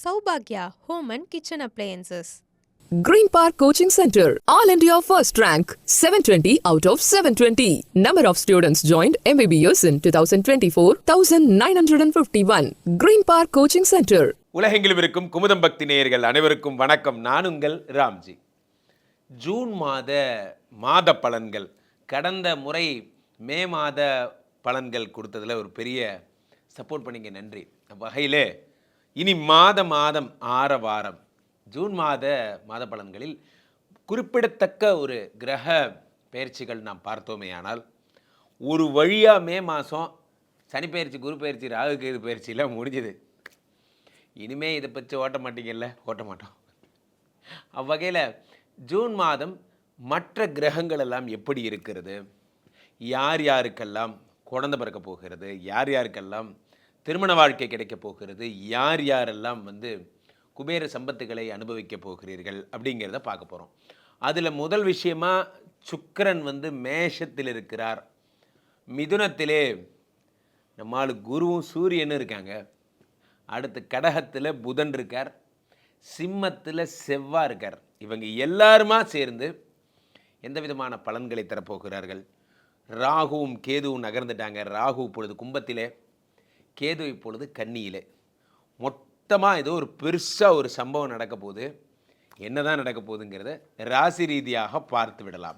Saubhagya Home and Kitchen Appliances. Green Park Coaching Center, All India First Rank, 720 out of 720. Number of students joined MBBS in 2024, 1951. Green Park Coaching Center. உலகெங்கிலும் இருக்கும் குமுதம் பக்தி நேயர்கள் அனைவருக்கும் வணக்கம். நான் உங்கள் Ramji. June மாத பலன்கள், கடந்த முறை மே மாத பலன்கள் கொடுத்ததில் ஒரு பெரிய சப்போர்ட் பண்ணிங்க, நன்றி. வகையில் இனி மாதம் ஆற வாரம் ஜூன் மாத பலன்களில் குறிப்பிடத்தக்க ஒரு கிரக பயிற்சிகள் நாம் பார்த்தோமே. ஆனால் ஒரு வழியாக மே மாதம் சனி பயிற்சி, குரு பயிற்சி, ராகு கேது பயிற்சியெலாம் முடிஞ்சுது. இனிமேல் இதை பற்றி ஓட்ட மாட்டீங்கல்ல? ஓட்ட மாட்டோம். அவ்வகையில் ஜூன் மாதம் மற்ற கிரகங்கள் எல்லாம் எப்படி இருக்கிறது, யார் யாருக்கெல்லாம் குழந்தை பிறக்க போகிறது, யார் யாருக்கெல்லாம் திருமண வாழ்க்கை கிடைக்கப் போகிறது, யார் யாரெல்லாம் குபேர சம்பத்துகளை அனுபவிக்க போகிறீர்கள் அப்படிங்கிறத பார்க்க போகிறோம். அதில் முதல் விஷயமாக சுக்கிரன் மேஷத்தில் இருக்கிறார், மிதுனத்திலே நம்மால் குருவும் சூரியனும் இருக்காங்க, அடுத்து கடகத்தில் புதன் இருக்கார், சிம்மத்தில் செவ்வாய் இருக்கார். இவங்க எல்லாருமா சேர்ந்து எந்த விதமான பலன்களை தரப்போகிறார்கள்? ராகுவும் கேதுவும் நகர்ந்துட்டாங்க. ராகு இப்பொழுது கும்பத்திலே, கேது இப்பொழுது கன்னியிலே. மொத்தமாக ஏதோ ஒரு பெருசாக ஒரு சம்பவம் நடக்க போகுது. என்ன தான் நடக்க போகுதுங்கிறத ராசி ரீதியாக பார்த்து விடலாம்.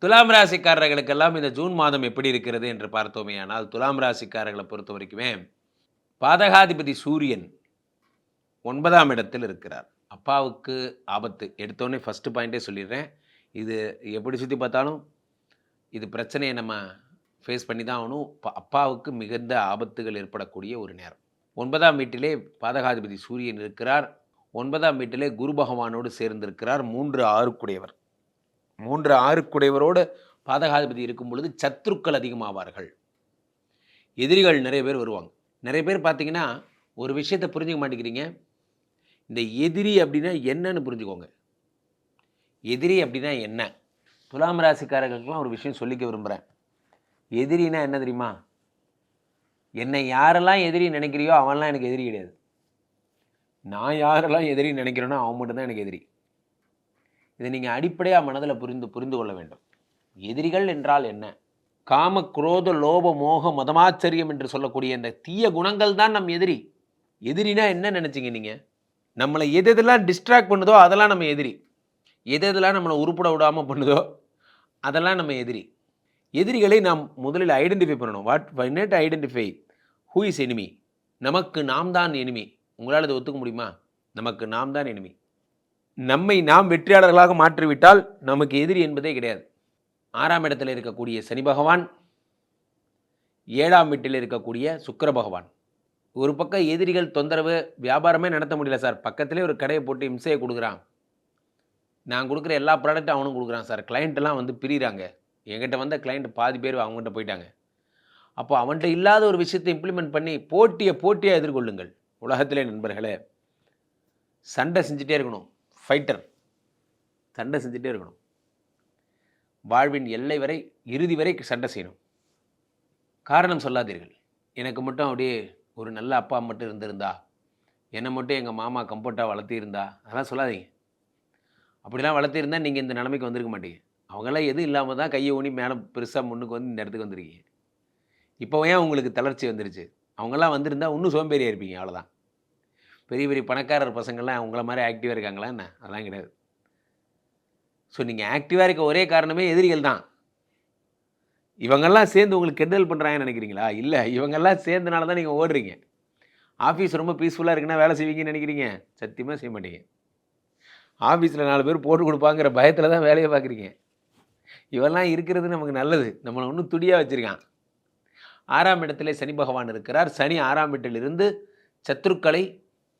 துலாம் ராசிக்காரர்களுக்கெல்லாம் இந்த ஜூன் மாதம் எப்படி இருக்கிறது என்று பார்த்தோமே. ஆனால் துலாம் ராசிக்காரர்களை பொறுத்த வரைக்குமே பாதகாதிபதி சூரியன் 9ஆம் இடத்தில் இருக்கிறார். அப்பாவுக்கு ஆபத்து. எடுத்தோடனே ஃபஸ்ட்டு பாயிண்ட்டே சொல்லிடுறேன், இது எப்படி சுற்றி பார்த்தாலும் இது பிரச்சனையை நம்ம ஃபேஸ் பண்ணி தான் ஆகணும். அப்பாவுக்கு மிகுந்த ஆபத்துகள் ஏற்படக்கூடிய ஒரு நேரம். 9ஆம் வீட்டிலே பாதகாதிபதி சூரியன் இருக்கிறார். 9ஆம் வீட்டிலே குரு பகவானோடு சேர்ந்திருக்கிறார். 3 ஆறுக்குடையவரோடு பாதகாதிபதி இருக்கும் பொழுது சத்துருக்கள் அதிகமாவார்கள். எதிரிகள் நிறைய பேர் வருவாங்க. நிறைய பேர் பார்த்தீங்கன்னா ஒரு விஷயத்தை புரிஞ்சுக்க மாட்டேங்கிறீங்க. இந்த எதிரி அப்படின்னா என்னன்னு புரிஞ்சுக்கோங்க. எதிரி அப்படின்னா என்ன? துலாம் ராசிக்காரர்களுக்கெல்லாம் ஒரு விஷயம் சொல்லிக்க விரும்புகிறேன். எதிரினா என்ன தெரியுமா? என்னை யாரெல்லாம் எதிரி நினைக்கிறியோ அவன்லாம் எனக்கு எதிரி கிடையாது. நான் யாரெல்லாம் எதிரி நினைக்கிறேனோ அவன் மட்டும்தான் எனக்கு எதிரி. இதை நீங்கள் அடிப்படையாக மனதில் புரிந்து கொள்ள வேண்டும். எதிரிகள் என்றால் என்ன? காம, குரோத, லோப, மோக, மதமாச்சரியம் என்று சொல்லக்கூடிய இந்த தீய குணங்கள் தான் நம் எதிரி. எதிரினா என்ன நினச்சிங்க நீங்கள்? நம்மளை எதெல்லாம் டிஸ்ட்ராக்ட் பண்ணுதோ அதெல்லாம் நம்ம எதிரி. எதெல்லாம் நம்மளை உருப்பட விடாமல் பண்ணுதோ அதெல்லாம் நம்ம எதிரி. எதிரிகளை நாம் முதலில் ஐடென்டிஃபை பண்ணணும். Why not identify who is enemy? நமக்கு நாம் தான் எனிமி. உங்களால் அதை ஒத்துக்க முடியுமா? நமக்கு நாம் தான் எனிமி. நம்மை நாம் வெற்றியாளர்களாக மாற்றிவிட்டால் நமக்கு எதிரி என்பதே கிடையாது. 6ஆம் இடத்தில் இருக்கக்கூடிய சனி பகவான், 7ஆம் வீட்டில் இருக்கக்கூடிய சுக்கிர பகவான். ஒரு பக்கம் எதிரிகள் தொந்தரவு, வியாபாரமே நடத்த முடியல சார், பக்கத்திலே ஒரு கடையை போட்டு இம்சையை கொடுக்குறான், நான் கொடுக்குற எல்லா ப்ராடக்ட்டும் அவனும் கொடுக்குறான் சார், கிளைண்ட்டெல்லாம் பிரிகிறாங்க, என்கிட்ட வந்த கிளைண்ட் பாதி பேர் அவங்ககிட்ட போயிட்டாங்க. அப்போ அவன்கிட்ட இல்லாத ஒரு விஷயத்தை இம்ப்ளிமெண்ட் பண்ணி போட்டியாக எதிர்கொள்ளுங்கள். உலகத்திலே நண்பர்களே, சண்டை செஞ்சுட்டே இருக்கணும். ஃபைட்டர் சண்டை செஞ்சுட்டே இருக்கணும். வாழ்வின் எல்லை வரை, இறுதி வரை சண்டை செய்யணும். காரணம் சொல்லாதீர்கள். எனக்கு மட்டும் அப்படியே ஒரு நல்ல அப்பா மட்டும் இருந்திருந்தா, என்னை மட்டும் எங்கள் மாமா கம்ஃபர்ட்டாக வளர்த்திருந்தா, அதெல்லாம் சொல்லாதீங்க. அப்படிலாம் வளர்த்திருந்தால் நீங்கள் இந்த நிலைமைக்கு வந்திருக்க மாட்டீங்க. அவங்களாம் எதுவும் இல்லாமல் தான் கையை ஊனி மேலே பெருசாக முன்னுக்கு இந்த இடத்துக்கு வந்திருக்கீங்க. இப்போ ஏன் உங்களுக்கு தளர்ச்சி வந்துருச்சு? அவங்களாம் வந்திருந்தால் இன்னும் சோம்பேறியாக இருப்பீங்க, அவ்வளோதான். பெரிய பெரிய பணக்காரர் பசங்கள்லாம் அவங்கள மாதிரி ஆக்டிவாக இருக்காங்களா என்ன? அதெல்லாம் கிடையாது. ஸோ நீங்கள் ஆக்டிவாக இருக்க ஒரே காரணமே எதிரிகள் தான். இவங்கெல்லாம் சேர்ந்து உங்களுக்கு கெடுதல் பண்ணுறாங்கன்னு நினைக்கிறீங்களா? இல்லை, இவங்கெல்லாம் சேர்ந்தனால தான் நீங்கள் ஓடுறீங்க. ஆஃபீஸ் ரொம்ப பீஸ்ஃபுல்லாக இருக்குன்னா வேலை செய்வீங்கன்னு நினைக்கிறீங்க? சத்தியமாக செய்ய மாட்டீங்க. ஆஃபீஸில் 4 பேர் போட்டு கொடுப்பாங்கிற பயத்தில் தான் வேலையை பார்க்குறீங்க. இவெல்லாம் இருக்கிறது நமக்கு நல்லது, நம்மளை ஒன்றும் துடியாக வச்சுருக்கான். 6ஆம் இடத்துல சனி பகவான் இருக்கிறார். சனி 6ஆம் வீட்டிலிருந்து சத்துருக்களை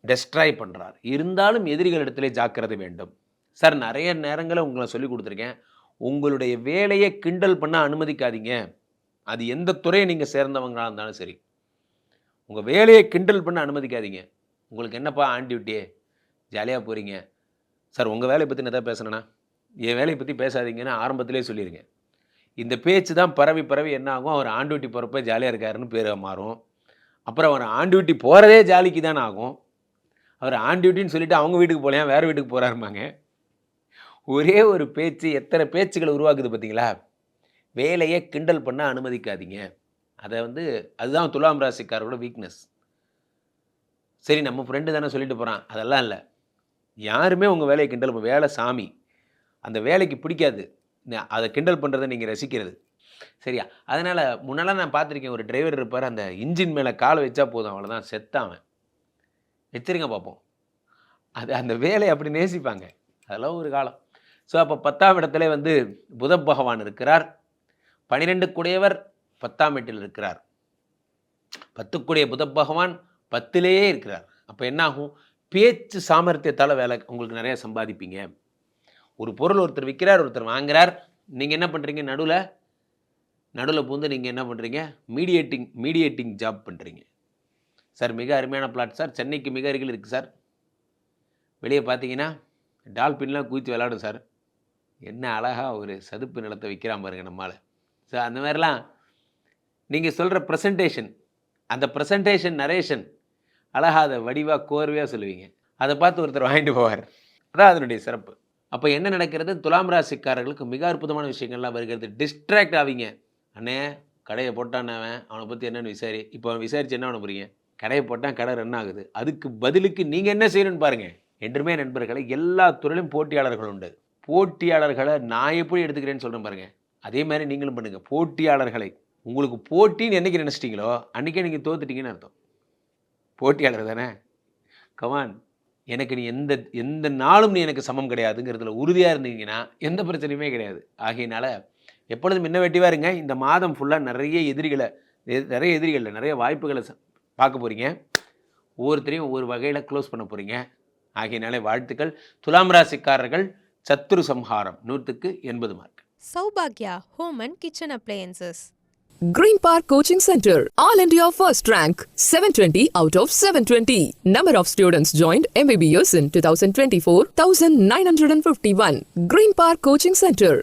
டெஸ்ட்ராய் பண்ணுறார். இருந்தாலும் எதிரிகள் இடத்துல ஜாக்கிரதை வேண்டும். சார், நிறைய நேரங்களை உங்களை சொல்லி கொடுத்துருக்கேன், உங்களுடைய வேலையை கிண்டல் பண்ண அனுமதிக்காதீங்க. அது எந்த துறையை நீங்கள் சேர்ந்தவங்களாக இருந்தாலும் சரி, உங்கள் வேலையை கிண்டல் பண்ண அனுமதிக்காதீங்க. உங்களுக்கு என்னப்பா ஆன் டியூட்டியே, ஜாலியாக போகிறீங்க சார், உங்கள் வேலையை பற்றி நான் எதாவது பேசணுண்ணா, என் வேலையை பற்றி பேசாதீங்கன்னு ஆரம்பத்திலே சொல்லிடுங்க. இந்த பேச்சு தான் பரவி என்ன ஆகும், அவர் ஆன் டியூட்டி போகிறப்ப ஜாலியாக இருக்காருன்னு பேர் மாறும். அப்புறம் அவர் ஆன் டியூட்டி போகிறதே ஜாலிக்கு தானே ஆகும். அவர் ஆன் டியூட்டின்னு சொல்லிவிட்டு அவங்க வீட்டுக்கு போகலையா, வேறு வீட்டுக்கு போகிறாருமாங்க. ஒரே ஒரு பேச்சு எத்தனை பேச்சுக்களை உருவாக்குது பார்த்தீங்களா? வேலையை கிண்டல் பண்ண அனுமதிக்காதீங்க. அதை அதுதான் துலாம் ராசிக்காரோட வீக்னஸ். சரி, நம்ம ஃப்ரெண்டு தானே சொல்லிட்டு போகிறான், அதெல்லாம் இல்லை. யாருமே உங்கள் வேலையை கிண்டல் வேலை சாமி, அந்த வேலைக்கு பிடிக்காது அதை கிண்டல் பண்ணுறதை நீங்கள் ரசிக்கிறது. சரியா? அதனால் முன்னெல்லாம் நான் பார்த்துருக்கேன், ஒரு டிரைவர் இருப்பார், அந்த இன்ஜின் மேலே காலை வச்சா போதும், அவ்வளோதான், செத்தாவன். வச்சிருங்க பார்ப்போம். அந்த வேலையை அப்படி நேசிப்பாங்க. அதெல்லாம் ஒரு காலம். ஸோ அப்போ 10ஆம் இடத்துல புத பகவான் இருக்கிறார். 12 கூடையவர் 10ஆம் வீட்டில் இருக்கிறார். 10 கூடிய புத பகவான் 10லேயே இருக்கிறார். அப்போ என்னாகும்? பேச்சு சாமர்த்தியத்தால் வேலை உங்களுக்கு நிறைய சம்பாதிப்பீங்க. ஒரு பொருள் ஒருத்தர் விற்கிறார், ஒருத்தர் வாங்குறார். நீங்கள் என்ன பண்ணுறீங்க? நடுவில் பூந்து நீங்கள் என்ன பண்ணுறீங்க? மீடியேட்டிங் ஜாப் பண்ணுறீங்க. சார், மிக அருமையான பிளாட் சார், சென்னைக்கு மிக அருகில் இருக்குது சார். வெளியே பார்த்தீங்கன்னா டால்பின்லாம் குதித்து விளையாடும் சார். என்ன அழகாக ஒரு சதுப்பு நிலத்தை விற்கிறான் பாருங்க நம்மால். ஸோ அந்த மாதிரிலாம் நீங்கள் சொல்கிற ப்ரெசன்டேஷன், அந்த ப்ரெசன்டேஷன் நரேஷன் அழகாக அதை வடிவாக கோர்வையாக சொல்லுவீங்க. அதை பார்த்து ஒருத்தர் வாங்கிட்டு போவார். அதான் அதனுடைய சிறப்பு. அப்போ என்ன நடக்கிறது? துலாம் ராசிக்காரர்களுக்கு மிக அற்புதமான விஷயங்கள்லாம் வருகிறது. டிஸ்ட்ராக்ட் ஆவீங்க. அண்ணே, கடையை போட்டான் அவனை பற்றி என்னென்னு விசாரி. இப்போ அவன் விசாரிச்சு என்ன பண்ண போகிறீங்க? கடையை போட்டால் கடை ரன் ஆகுது. அதுக்கு பதிலுக்கு நீங்கள் என்ன செய்யணும்னு பாருங்கள். என்றுமே நண்பர்களை, எல்லா துறையிலும் போட்டியாளர்கள் உண்டு. போட்டியாளர்களை நான் எப்படி எடுத்துக்கிறேன்னு சொல்கிறேன் பாருங்கள். அதே மாதிரி நீங்களும் பண்ணுங்கள். போட்டியாளர்களை உங்களுக்கு போட்டின்னு என்றைக்கு நினச்சிட்டிங்களோ அன்றைக்கே நீங்கள் தோத்துட்டீங்கன்னு அர்த்தம். போட்டியாளர் தானே. கமான், எனக்கு நீ எந்த நாளும் நீ எனக்கு சமம் கிடையாதுங்கிறதுல உறுதியாக இருந்தீங்கன்னா எந்த பிரச்சனையுமே கிடையாது. ஆகையினால எப்பொழுதும் இன்னோவேட்டிவாக இருங்க. இந்த மாதம் ஃபுல்லாக நிறைய வாய்ப்புகளை பார்க்க போகிறீங்க. ஒவ்வொருத்தரையும் ஒவ்வொரு வகையில் க்ளோஸ் பண்ண போகிறீங்க. ஆகையினாலே வாழ்த்துக்கள். துலாம் ராசிக்காரர்கள் சத்துரு சம்ஹாரம் 100க்கு 80 mark. Saubhagya Home and Kitchen Appliances. Green Park Coaching Center, All India first rank, 720 out of 720. Number of students joined MBBS in 2024, 1951. Green Park Coaching Center.